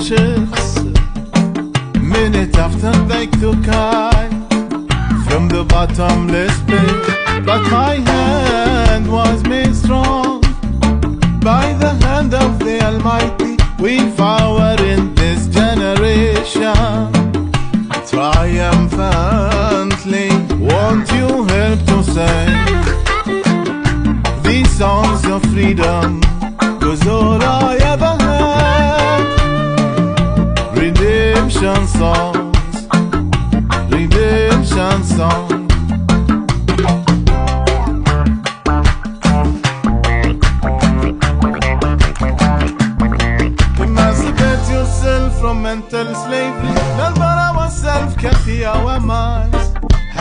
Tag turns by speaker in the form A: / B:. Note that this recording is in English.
A: chicks. Minute after they took I from the bottomless pit, but my hand was made strong by the hand of the Almighty. We've power in this generation, triumphantly. Won't you help to sing these songs of freedom?